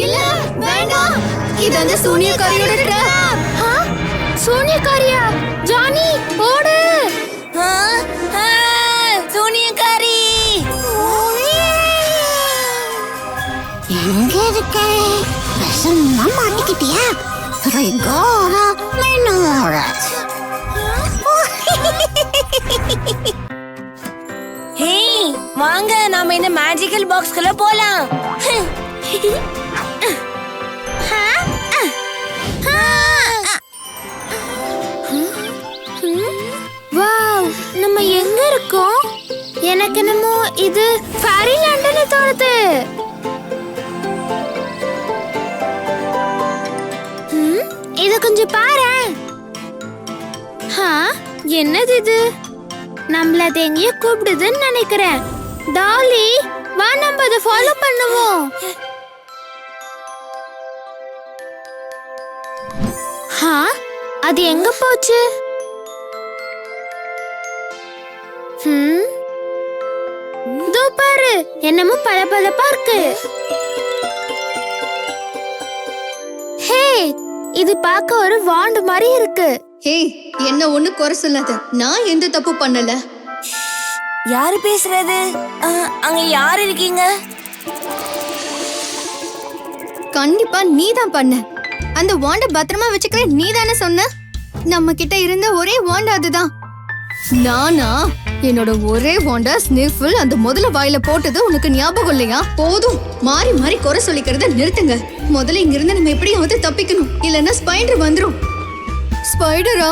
இல்ல வேண்டாம், இது அந்த சூனியக்காரியோட ட்ராப். சூனியக்காரியா? ஜானி ஓடு. சூனியக்காரி எங்க இருக்க? விஷமா மாட்டிக்கிட்டியா? ரிகோரா மைனோரஸ். ஹே வாங்க நாம இந்த மேஜிக்கல் பாக்ஸ்க்குள்ள போலாம். வாவ், நம்ம எங்க இருக்கோம்? எனக்கு என்னமோ இது ஃபேரிலாண்டுன்னு தோணுது. இத கொஞ்சம் பாரு. என்னது இது? நம்மள அது எங்கேயோ கூப்பிடுதுன்னு நினைக்கிறேன். டாலி வா, நம்ம அதை ஃபாலோ பண்ணுவோம். அது எங்க போச்சு? இதோ பாரு, என்னமோ பளபளப்பா இருக்கு. ஹே, இது பார்க்க ஒரு வாண்டு மாதிரி இருக்கு. ஹே, என்ன ஒண்ணு குறை சொல்லாத. நான் எந்த தப்பு பண்ணல. யாரு பேசுறது? அங்க யார் இருக்கீங்க? கண்டிப்பா நீ தான் பண்ண. அந்த வாண்ட பத்திரமா வச்சுக்கிற நீ தானே சொன்ன. நம்ம கிட்ட இருந்த ஒரே வாண்ட் அதுதான். நானா? என்னோட ஒரே வாண்டா ஸ்னிஃபில் அந்த முதல்ல வாயில போட்டது உனக்கு ஞாபகம் இல்லையா? போதும், மாறி மாறி குறை சொல்லிக்கிறத நிறுத்துங்க. முதல்ல இங்க இருந்து நம்ம எப்படியாவது தப்பிக்கணும், இல்லன்னா ஸ்பைடர் வந்துரும். ஸ்பைடரா?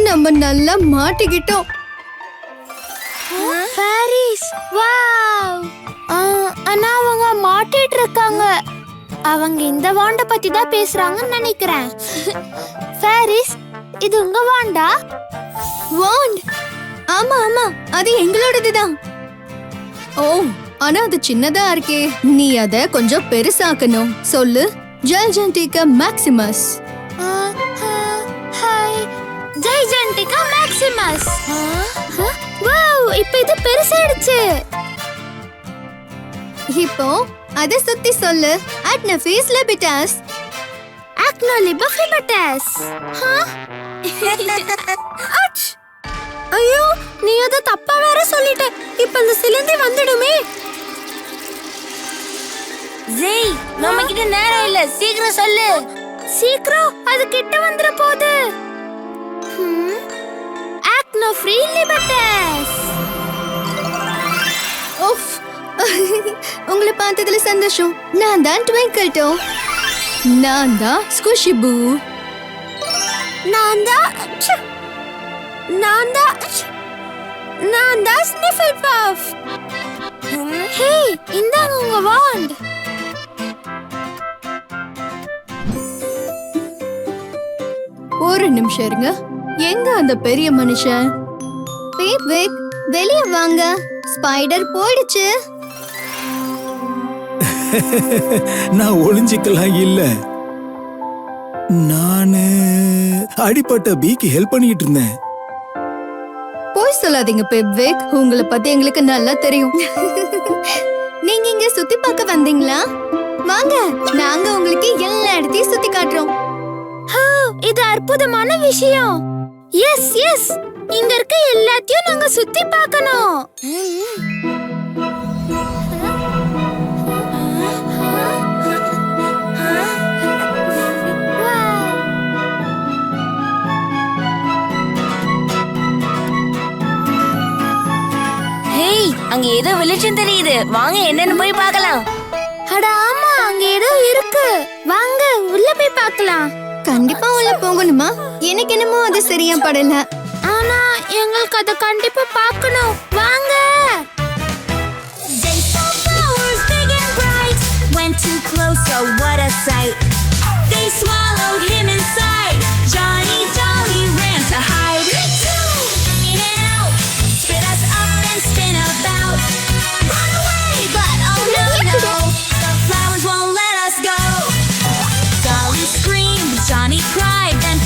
நம்ம நல்லா மாட்டிக்கிட்டோம். Paris, wow. ஆனா அவங்க மாட்டிட்டு இருக்காங்க. அவங்க இந்த வாண்ட பத்தி தான் பேசுறாங்கன்னு நினைக்கிறேன். பாரிஸ், இது உங்க வாண்டா? வாண்ட்? ஆமா ஆமா, அது எங்களோடதுதான். ஓ, ஆனா அது சின்னதா இருக்கே. நீ அத கொஞ்சம் பெருசாக்கணும். சொல்லு. Gigantica maximus. Hi, gigantica maximus. Wow, இப்போ இது பெருசாயிடுச்சு. இப்போ அத சுத்தி சொல்லு. அட்னஃபீஸ் லெபிட்டாஸ். அக்னோலிபஃபிபட்டாஸ். ஐயோ, நீ அத தப்பா வேற சொல்லிட்ட. இப்ப அந்த சிலந்தி வந்துடுமே. ஜெய், நம்ம கிட்ட நேரம் இல்ல, சீக்கிரம் சொல்லு. சீக்கிரம், அது கிட்ட வந்துற போகுது. அக்னோலிபஃபிபட்டாஸ். ஓஃப், உங்களை பார்த்ததுல சந்தோஷம். நான் தான் ட்விங்கிள் டோ. நான் தான் ஸ்குஷி பூ. நான் தான் ஸ்னிஃபில் பஃப். ஹே, இந்தாங்க உங்க வாண்ட். ஒரு நிமிஷம் இருங்க. எங்க அந்த பெரிய மனுஷன்? பீப்விக், வெளிய வாங்க. ஸ்பைடர் போயிடுச்சு. நான் ஒளிஞ்சிக்கலாம் இல்ல. நானு அடிப்பட்ட பீக்கு ஹெல்ப் பண்ணிட்டு இருந்தேன். போய் சொல்லாதீங்க பீப்விக், உங்களை பத்தி எங்களுக்கு நல்லா தெரியும். நீங்க இங்க சுத்தி பார்க்க வந்தீங்களா? வாங்க, நாங்க உங்களுக்கு எல்லா இடத்தையும் சுத்தி காட்டுறோம். இது அற்புதமான விஷயம். எஸ் எஸ், இங்க இருக்க எல்லாத்தையும் நாங்க சுத்தி பார்க்கணும். அங்க ஏதோ வெளிச்சம் தெரியுது. வாங்க என்னன்னு போய் பார்க்கலாம். அட ஆமா, அங்க ஏதோ இருக்கு. வாங்க உள்ள போய் பார்க்கலாம். கண்டிப்பா உள்ள போகணுமா? எனக்கு என்னமோ அது சரியா படல. ஆனா எங்களுக்கு அத கண்டிப்பா பார்க்கணும். வாங்க. They saw flowers big and bright. Went too close, oh what a sight. They swallowed him inside. Johnny Dolly ran to hide. In and out, spit us up and spin about. Run away, but oh no no, the flowers won't let us go. Dolly screamed, Johnny cried, then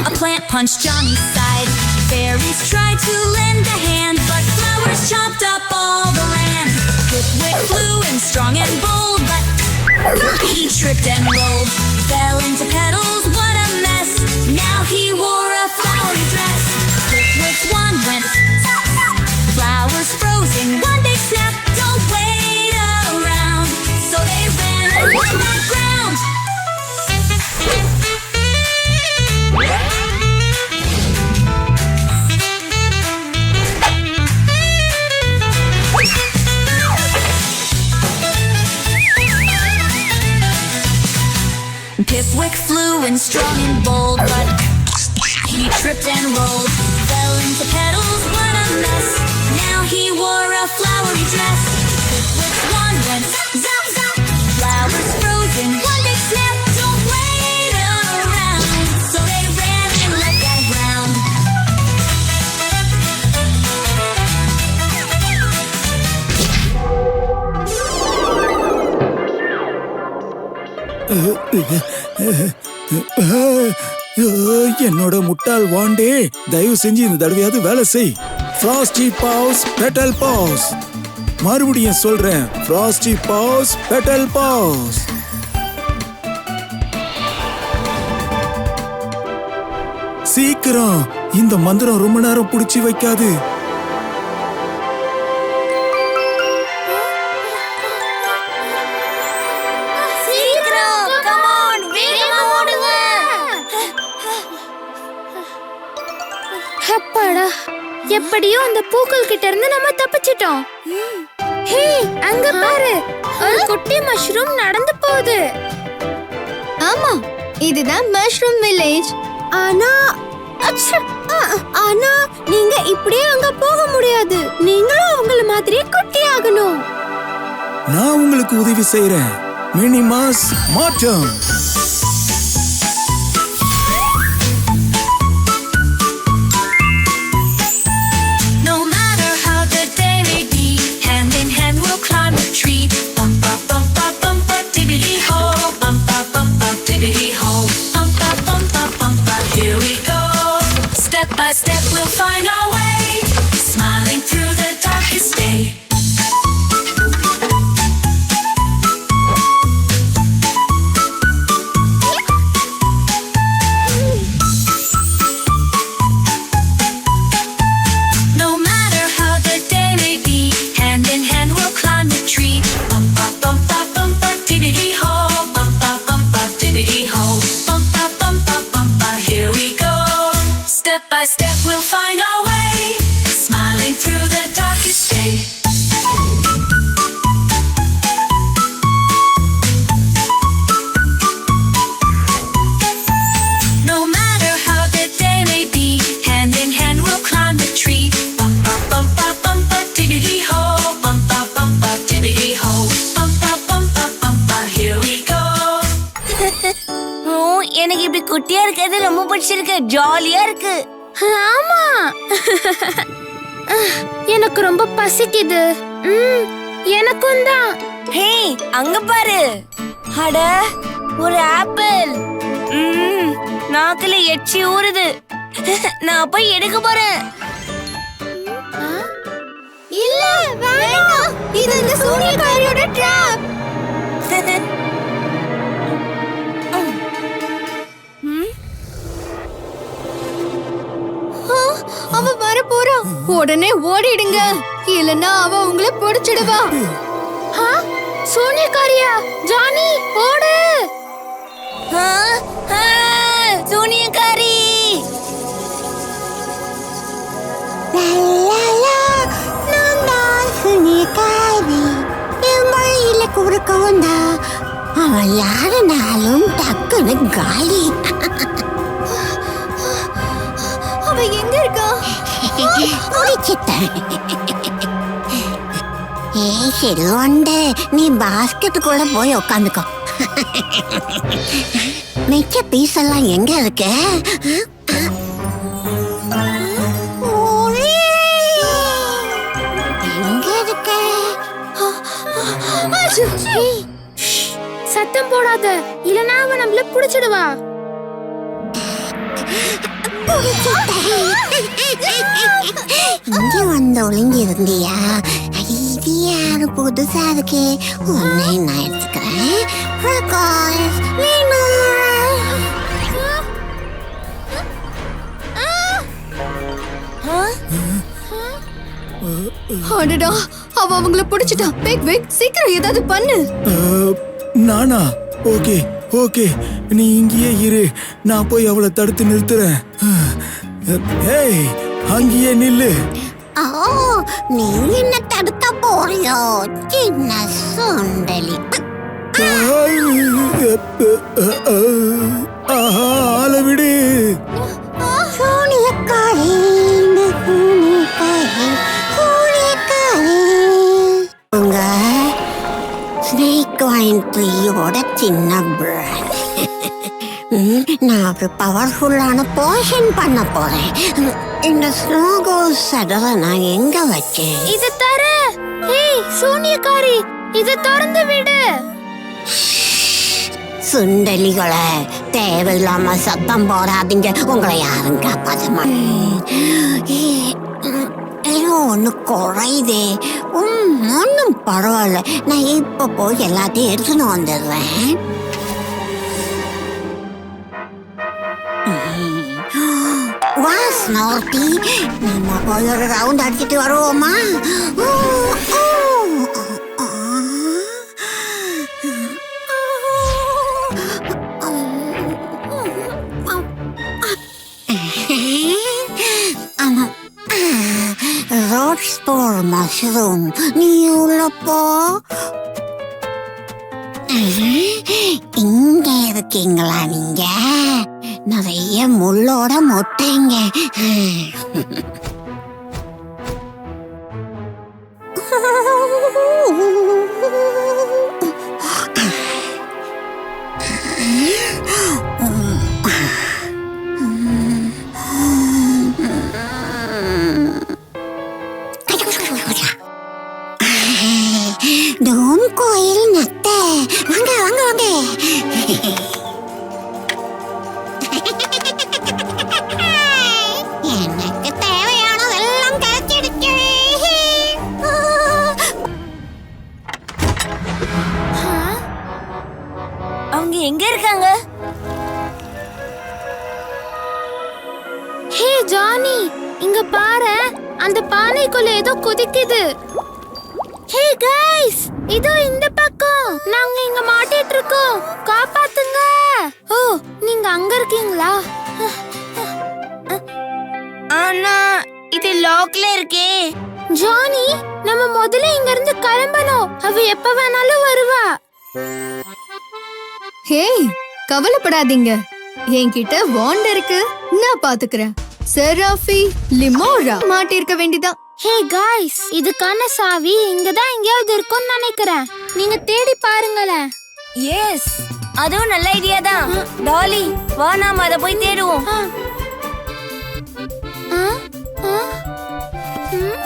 a plant punched Johnny's side. Fairies tried to lend a hand, but flowers chopped up all the land. Pipwick flew and strong and bold, but He tripped and rolled, fell into petals, what a mess. Now he wore a flowery dress. Which one went? Flowers frozen, one big snap. Don't wait around. So they ran and hit that ground. Pipwick flew in strong and bold, but he tripped and rolled, fell into petals, what a mess. Now he wore a flowery dress. Pipwick one went zap zap, flowers frozen, one big snap. Don't wait around, so they ran and left that ground. என்னோட முட்டாள் வாண்டே, தயவு செஞ்சு இந்த தடவையாவது வேலை செய். Frosty paws petal paws. மறுபடியும் சொல்றேன், ஃப்ராஸ்டி பாவ்ஸ் பெட்டல் பாவ்ஸ். சீக்கிரம், இந்த மந்திரம் ரொம்ப நேரம் புடிச்சு வைக்காது. சீக்கிரம் கம் ஆன் வேகமா ஓடுங்க. அப்பாடா, எப்படியோ அந்த பூக்கள் கிட்ட இருந்து நம்ம தப்பிச்சிட்டோம். ஹே, அங்க பாரு, ஒரு குட்டி மஷ்ரூம் நடந்து போகுது. ஆமா, இதுதான் மஷ்ரூம் வில்லேஜ். ஆனா ஆனா நீங்க இப்படியே அங்க போக முடியாது. நீங்களும் அவங்கள மாதிரியே குட்டி ஆகணும். நான் உங்களுக்கு உதவி செய்யறேன். மினிமாஸ் மாற்றம். No matter how the day may be, hand in hand we'll climb a tree. Bump up, bump up, bump up, diggity ho. Bump up, diggity ho. Bump up, bump up, here we go. Step by step we'll find our way, smiling through the darkest day. No matter how the day may be, hand in hand we'll climb the tree. Bump up, diggity ho. Bump up, diggity ho. Bump up, here we go. Step by step we'll find our way, smiling through the darkest day. No matter how the day may be, hand in hand we'll climb the tree. Bump up, diggity ho. Bump up, diggity ho. Bump up, here we go. ஓ, எனக்கு இப்படி குட்டியா இருக்கிறது ரொம்ப பிடிச்சிருக்கு. ஜாலியா இருக்கு. ஆமா. எனக்கு ரொம்ப பசிக்குது. எனக்கும் தான். ஹே, அங்க பாரு. அட, ஒரு ஆப்பிள். நாக்குல எச்சி ஊறுது. நான் போய் எடுக்க போறேன். இல்ல, வேண்டாம். இது இந்த சூனியக்காரியோட ட்ராப். அவ வர போறா. உடனே ஓடிடுங்க, இல்லனா அவ உங்களை பிடிச்சிடுவா. சோனியக்காரியா, ஜானி ஓடு. ஆ, ஆ, சூனியக்காரி. நான் தான் சூனியக்காரி. என் வழியில குறுக்க வந்தா அவன் யாருனாலும் டக்குன்னு காலி. அவ எங்க இருக்கா? முடிச்சிட்டேன். ஏய் செல்வண்டே, நீ பாஸ்கெட்டுக்குள்ள போய் உட்காந்துக்கோ. மிச்ச பீஸ் எல்லாம் எங்க இருக்கு? எங்க இருக்கு? ஏய், சத்தம் போடாத, இல்லனா அவ நம்மள புடிச்சிடுவா. இங்க வந்து ஒளிஞ்சு இருந்தியா? இது யாரு புதுசா இருக்கே? உன்னை நான் எடுத்துக்கிறேன். பிரகாஷ், நீனு. அடடா, அவங்கள பிடிச்சிட்டான். வெக் சீக்கிரம் ஏதாவது பண்ணு. நானா? ஓகே ஓகே, நீ இங்கேயே இரு, நான் போய் அவளை தடுத்து நிறுத்துறேன். ஏய், அங்கேயே நில்லு. ஓ, நீ என்ன தடுக்க போறியோ சின்ன சுண்டலி? ஆளை விடு. சூனியக்காரி, உங்க ஸ்னேக் வைன் ட்ரீயோட சின்ன பிராண்ட். நான் ஒரு பவர்ஃபுல்லான போஷன் பண்ண போறேன். இந்த ஸ்னோகோ சடலை நான் எங்க வச்சேன்? இது தர. ஏய் சூனியக்காரி, இது திறந்து விடு. சுண்டலிகளை தேவையில்லாம சத்தம் போடாதீங்க, உங்களை யாரும் காப்பாற்ற ஏதோ ஒண்ணு குறையுதே. ஒன்னும் பரவாயில்ல, நான் இப்ப போய் எல்லாத்தையும் எடுத்துன்னு வந்துடுறேன். வா ஸ்னோர்ட்டி, நம்ம போய் ஒரு ரவுண்ட் அடிச்சுட்டு வருவோமா? ரோட் ஸ்போர் மஷ்ரூம், நீ உள்ள போ. இங்க இருக்கீங்களா நீங்க? நிறைய முள்ளோட முட்டைங்க. டோம் கோயில் நத்த, வாங்க வாங்க வாங்க. எனக்கு தேவையானதெல்லாம் கிடைச்சிடுச்சு. அவங்க எங்க இருக்காங்க? ஹே ஜானி, இங்க பாரு, அந்த பானைக்குள்ள ஏதோ குதிக்குது. ஹே கைஸ், இதோ இந்த பக்கம் நாங்க இங்க மாட்டிட்டு இருக்கோம், காப்பாத்துங்க. ஓ, நீங்க அங்க இருக்கீங்களா? ஆனா இது லாக்ல இருக்கே. ஜானி, நம்ம முதல்ல இங்க இருந்து கிளம்பணும். அவ எப்ப வேணாலும் வருவா. ஹேய், கவலைப்படாதீங்க, என்கிட்ட வாண்ட் இருக்கு, நான் பாத்துக்கிறேன். செராஃபி லிமோரா மாட்டிருக்க வேண்டிதான். ஹே கைஸ், இதுக்கான சாவி இங்கதான் எங்கேயாவது இருக்கும்னு நினைக்கிறேன். நீங்க தேடி பாருங்களேன். எஸ், அதுவும் நல்ல ஐடியா தான். டாலி, வா நாம அத போய் தேடுவோம். ஆ. ஆ? ஆ? ம்?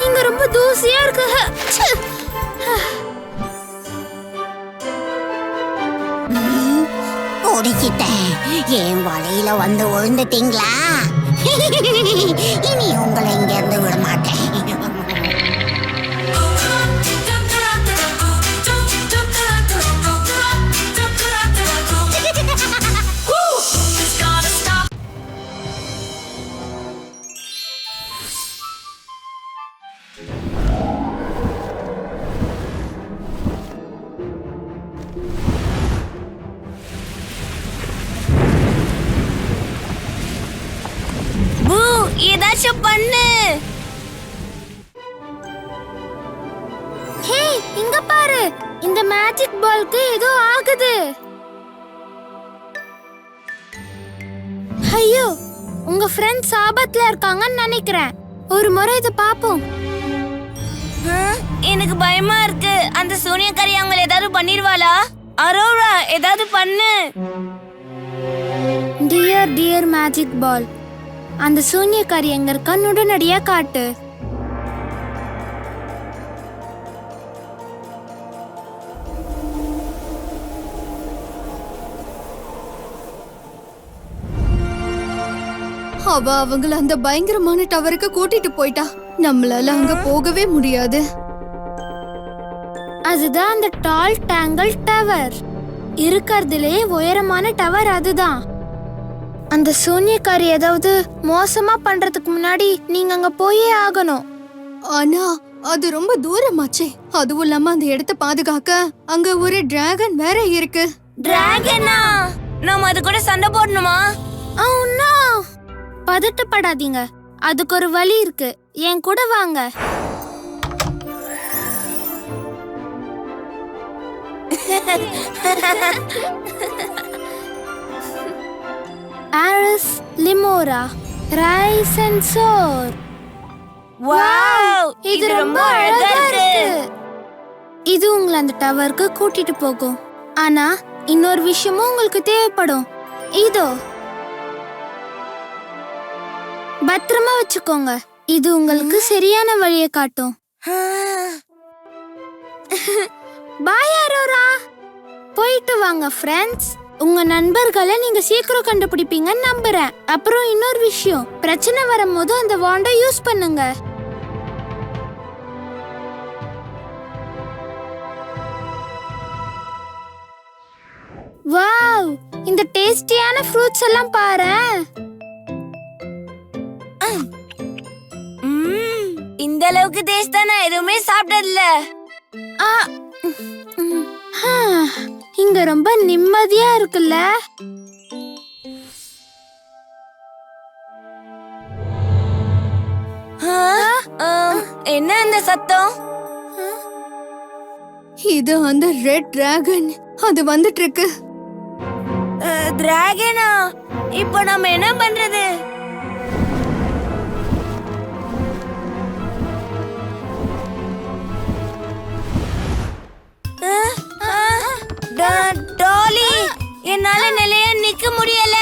இங்க ரொம்ப தூசியா இருக்கு. ச்சே. ஓடிச்சிட்டேன். என் வலையில வந்து விழுந்துட்டீங்களா? இனி உங்களை இங்க இருந்து விட மாட்டேன். பூ, ஏதாச்சும் பண்ணு. ஹே, இங்க பாரு, இந்த மேஜிக் பால்க்கு ஏதோ ஆகுது. ஐயோ, உங்க ஃப்ரெண்ட்ஸ் ஆபத்துல இருக்காங்கன்னு நினைக்கிறேன். ஒரு முறை இத பாப்போம். எனக்கு பயமா இருக்கு. அந்த சூனியக்காரி அவங்கள ஏதாவது பண்ணிடுவாளா? அரோரா, ஏதாவது பண்ணு. டியர் மேஜிக் பால், அந்த சூனியக்காரி எங்க இருக்கான்னு உடனடியா காட்டு. அவ அவங்கள அந்த பயங்கரமான டவருக்கு கூட்டிட்டு போயிட்டா. நம்மளால அங்க போகவே முடியாது. அதுதான் அந்த டால் டேங்கிள் டவர். இருக்கிறதுலே உயரமான டவர் அதுதான். அந்த சூனியக்காரி ஏதாவது மோசமா பண்றதுக்கு முன்னாடி நீங்க அங்க போயே ஆகணும். ஆனா அது ரொம்ப தூரமாச்சே. அதுவும் இல்லாம அந்த இடத்த பாதுகாக்க அங்க ஒரு டிராகன் வேற இருக்கு. டிராகனா? நாம அது கூட சண்டை போடணுமா? பதட்டப்படாதீங்க, அதுக்கு ஒரு வழி இருக்கு. என் கூட வாங்க. ஆரிஸ் லிமோரா ரைஸ் அண்ட் சோர். வாவ், இது ரொம்ப அழகா இருக்கு. இது உங்களை அந்த டவருக்கு கூட்டிட்டு போகும். ஆனா இன்னொரு விஷயமும் உங்களுக்கு தேவைப்படும். இதோ பத்திரமா வச்சுக்கோங்க. இது உங்களுக்கு சரியான வழியை காட்டும். பாய் அரோரா. போயிட்டு வாங்க ஃப்ரெண்ட்ஸ். உங்க நண்பர்களை நீங்க சீக்கிரம் கண்டுபிடிப்பீங்கன்னு நம்புறேன். அப்புறம் இன்னொரு விஷயம், பிரச்சனை வரும்போது அந்த வாண்டை யூஸ் பண்ணுங்க. வாவ், இந்த டேஸ்டியான ஃப்ரூட்ஸ் எல்லாம் பாரேன். இந்த அளவுக்கு டேஸ்டா நான் எதுவுமே சாப்பிட்டதில்ல. இங்க ரொம்ப நிம்மதியா இருக்குல்ல. என்ன அந்த சத்தம்? இது அந்த ரெட் டிராகன். அது வந்துட்டு இருக்கு. டிராகனா? இப்போ நம்ம என்ன பண்றது? டாலி, என்னால நிலையா நிக்க முடியல.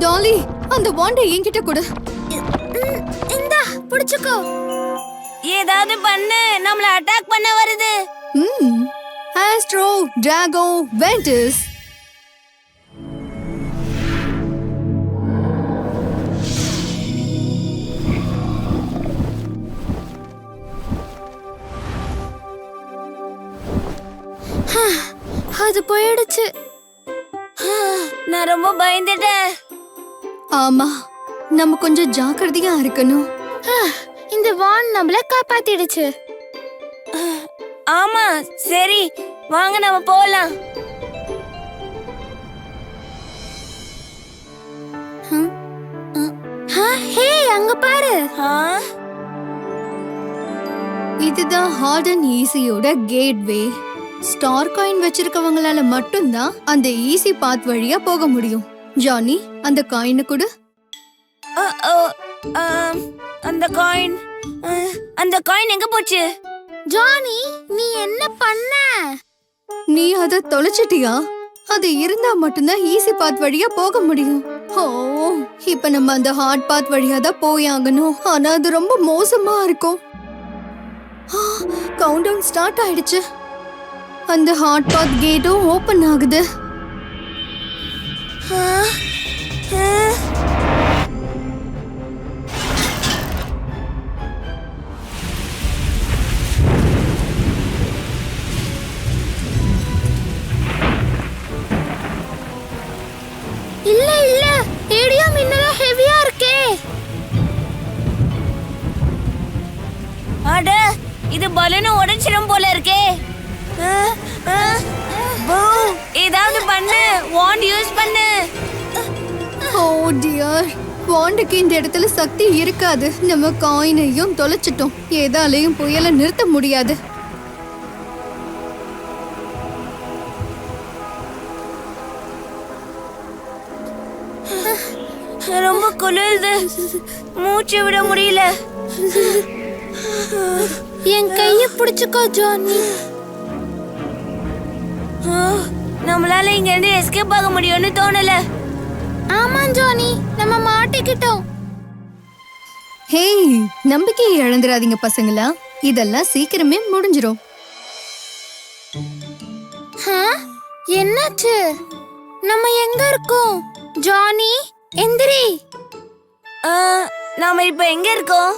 டாலி, அந்த வாண்டை என்கிட்ட கொடு. இந்தா புடிச்சுக்கோ. ஏதாவது பண்ணு, நம்மள அட்டாக் பண்ண வருது. Astro draco ventus. அது போயிடுச்சு. நான் ரொம்ப பயந்துட்டேன். ஆமா, நம்ம கொஞ்சம் ஜாக்கிரதையா இருக்கணும். இந்த வான் நம்மள காப்பாத்திடுச்சு. ஆமா, சரி வாங்க நம்ம போலாம். ஹே, அங்க பாரு. இதுதான் ஹார்ட் அண்ட் ஈஸியோட கேட்வே. ஸ்டார் காயின் வச்சிருக்கவங்களால மட்டும்தான் அந்த ஈஸி பாத் வழியா போக முடியும். ஜானி, அந்த காயினை கொடு. அந்த காயின் எங்க போச்சு? ஜானி, நீ என்ன பண்ண? நீ அத தொலைச்சிட்டியா? அது இருந்தா மட்டும்தான் ஈஸி பாத் வழியா போக முடியும். ஓ, இப்ப நம்ம அந்த ஹார்ட் பாத் வழியா தான் போயாகணும். ஆனா அது ரொம்ப மோசமா இருக்கும். கவுண்ட் டவுன் ஸ்டார்ட் ஆயிடுச்சு. அந்த ஹார்ட் பாத் கேட்டும் ஓபன் ஆகுது. இல்ல இல்ல, ரேடியோ மின்னலும் ஹெவியா இருக்கே. அட, இது பலூனை உடைச்சிடும் போல இருக்கே. ஏதாவது பண்ணு, வாண்ட் யூஸ் பண்ணு. ஓ டியர், வாண்டுக்கு இந்த இடத்துல சக்தி இருக்காது. நம்ம காயினையும் தொலைச்சிட்டோம். ஏதாலையும் புயலை நிறுத்த முடியாது. ரொம்ப குளிருது, மூச்சு விட முடியல. என் கைய பிடிச்சுக்கோ ஜானி. நம்மளால இங்க இருந்து எஸ்கேப் ஆக முடியும்னு தோணல. ஆமா ஜானி, நம்ம மாட்டிக்கிட்டோம். ஹேய், நம்பிக்கையை இழந்துடாதீங்க பசங்களா. இதெல்லாம் சீக்கிரமே முடிஞ்சிரும். என்னாச்சு? நம்ம எங்க இருக்கோம்? ஜானி, எந்திரி. நாம இப்ப எங்க இருக்கோம்?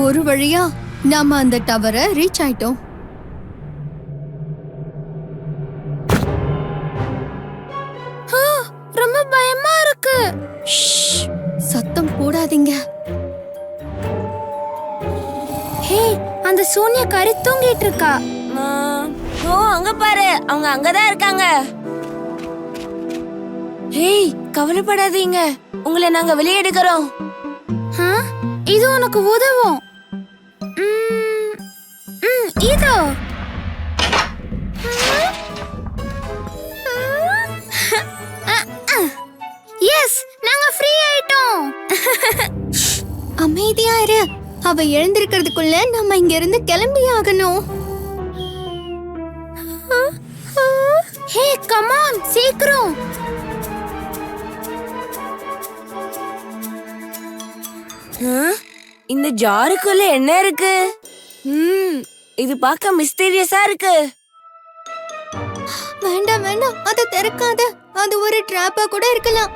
ஒரு வழியா நாம அந்த டவரை ரீச் ஆயிட்டோம். ரொம்ப பயமா இருக்கு. சத்தம் போடாதீங்க. ஹே, அந்த சோனியா கறி தூங்கிட்டு இருக்கா. ஓ, அங்க பாரு, அவங்க அங்கதான் இருக்காங்க. ஹேய், கவலைப்படாதீங்க, உங்களை நாங்க வெளியே எடுக்கிறோம். இது உனக்கு உதவும். இதோ. எஸ், நாங்க ஃப்ரீ ஆயிட்டோம். அமைதியா இரு. அவ எழுந்திருக்கிறதுக்குள்ள நம்ம இங்க இருந்து கிளம்பி ஆகணும். ஹே, கம் ஆன், சீக்கிரம். இந்த ஜாருக்குள்ள என்ன இருக்கு? இது பார்க்க மிஸ்டீரியஸா இருக்கு. வேண்டாம் வேண்டாம், அதை திறக்காத. அது ஒரு ட்ராப்பா கூட இருக்கலாம்.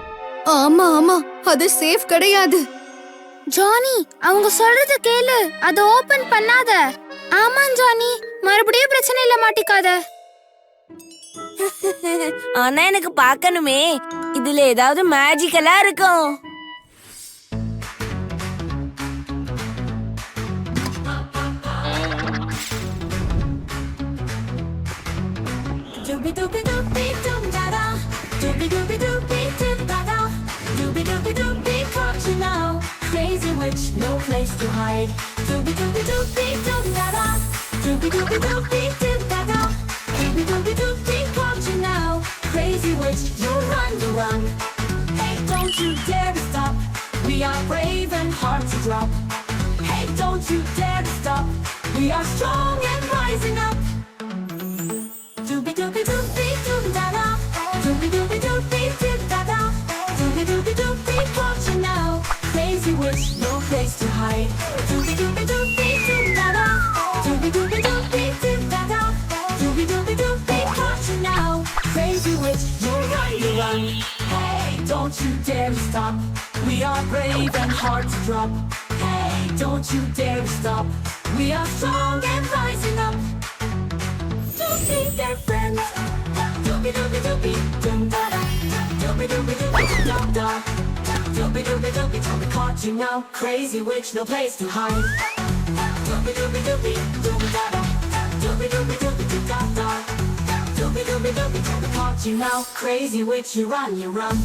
ஆமா ஆமா, அது சேஃப் கிடையாது. ஜானி, அவங்க சொல்றத கேளு. அதை ஓபன் பண்ணாத. ஆமா ஜானி, மறுபடியும் பிரச்சனையில மாட்டிக்காத. ஆனா எனக்கு பார்க்கணுமே, இதுல ஏதாவது மேஜிக்கலா இருக்கும். Doobie doobie doobie doom da da. Doobie doobie doobie doom da da. Doobie doobie doobie, can't you know? Crazy witch, no place to hide. Doobie doobie doobie doom da da. Doobie doobie doobie doom da da. Doobie doobie doobie, can't you know? Crazy witch, you run, you run. Hey, don't you dare to stop. We are brave and hard to drop. Hey, don't you dare to stop. We are strong and rising up. Doobie doobie doobie doom da da. Doobie doobie doobie doom da da. Doobie doobie doobie, can't you know? Crazy witch, no place to hide. Doobie doobie doobie doom da da. Doobie doobie doobie doom da da. Doobie doobie doobie, can't you know? Crazy witch, you run, you run. Hey, don't you dare to stop. We are brave and hard to drop. Hey, don't you dare to stop. We are strong and rising up. Doobie, their friends. Doobie doobie doobie doom da da. Doobie doobie doobie da da. Doobie doobie doobie, tell me can't you know? Crazy witch, no place to hide. Doobie doobie doobie doom da da. Doobie doobie doobie da da. Doobie doobie doobie, tell me can't you know? Crazy witch, you run, you run.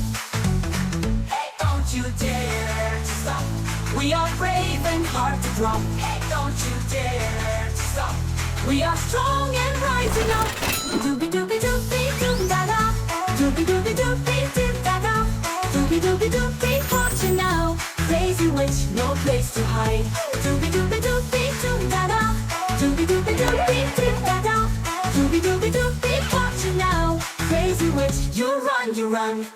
Hey, don't you dare to stop. We are brave and hard to drop. Hey, don't you dare to stop. We are strong and rising up. Doobie doobie doobie doom da da. Doobie doobie doobie doom da da. Doobie doobie doobie, can't you know? Crazy witch, no place to hide. Doobie doobie doobie doom da da. Doobie doobie doobie doom da da. Doobie doobie doobie, can't you know? Crazy witch, you run, you run.